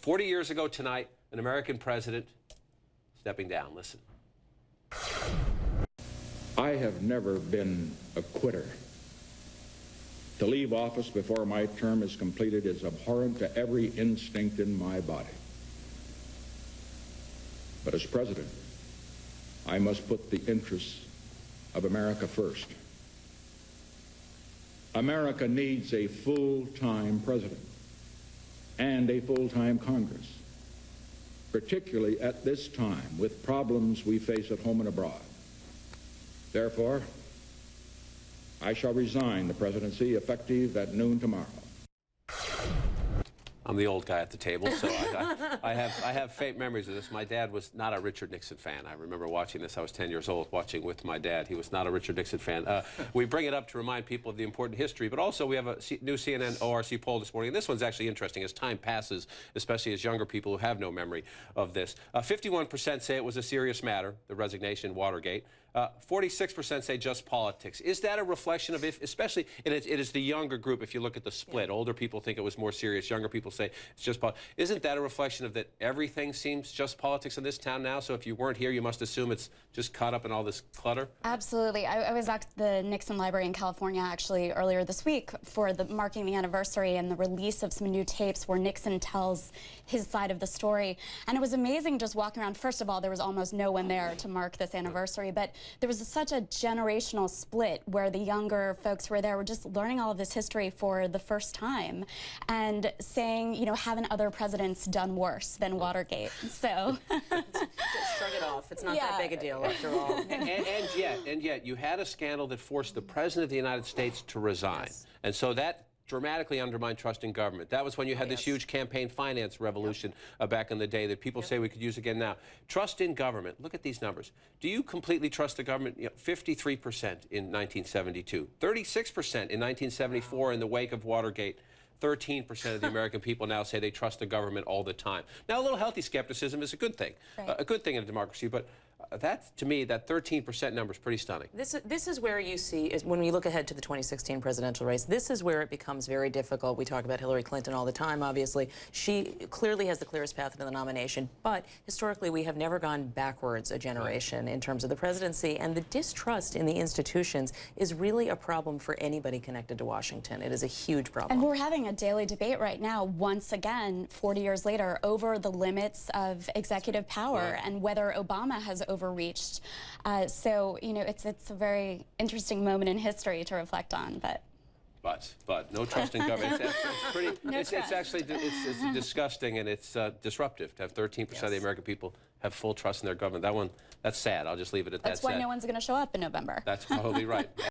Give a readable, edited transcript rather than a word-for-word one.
40 years ago tonight, an American president stepping down. Listen. I have never been a quitter. To leave office before my term is completed is abhorrent to every instinct in my body. But as president, I must put the interests of America first. America needs a full-time president and a full-time Congress, particularly at this time with problems we face at home and abroad. Therefore, I shall resign the presidency effective at noon tomorrow. I'm the old guy at the table, so I have faint memories of this. My dad was not a Richard Nixon fan. I remember watching this. I was 10 years old watching with my dad. He was not a Richard Nixon fan. We bring it up to remind people of the important history, but also we have a new CNN ORC poll this morning. And this one's actually interesting as time passes, especially as younger people who have no memory of this. 51% say it was a serious matter, the resignation, Watergate. 46% say just politics. Is that a reflection of, especially, and it is the younger group, if you look at the split. Yeah. Older people think it was more serious. Younger people say it's just politics. Isn't that a reflection of that everything seems just politics in this town now? So if you weren't here, you must assume it's just caught up in all this clutter? Absolutely. I was at the Nixon Library in California actually earlier this week for marking the anniversary and the release of some new tapes where Nixon tells his side of the story. And it was amazing just walking around. First of all, there was almost no one there to mark this anniversary, but there was such a generational split where the younger folks who were there were just learning all of this history for the first time and saying, you know, haven't other presidents done worse than Watergate? So just shrug it off. It's not that big a deal after all. and yet you had a scandal that forced the president of the United States to resign. Yes. And so that dramatically undermined trust in government. That was when you had this huge campaign finance revolution back in the day that people say we could use again now. Trust in government. Look at these numbers. Do you completely trust the government? 53% in 1972, 36% in 1974 in the wake of Watergate. 13% of the American people now say they trust the government all the time. Now, a little healthy skepticism is a good thing, a good thing in a democracy, but that, to me, that 13% number is pretty stunning. This is where you see, when we look ahead to the 2016 presidential race, this is where it becomes very difficult. We talk about Hillary Clinton all the time, obviously. She clearly has the clearest path to the nomination, but historically we have never gone backwards a generation in terms of the presidency, and the distrust in the institutions is really a problem for anybody connected to Washington. It is a huge problem. And we're having a daily debate right now, once again, 40 years later, over the limits of executive power and whether Obama has overreached. So, you know, it's a very interesting moment in history to reflect on, But no trust in government. It's actually disgusting, and it's disruptive to have 13% of the American people have full trust in their government. That's sad. I'll just leave it at that. That's why no one's going to show up in November. That's probably right.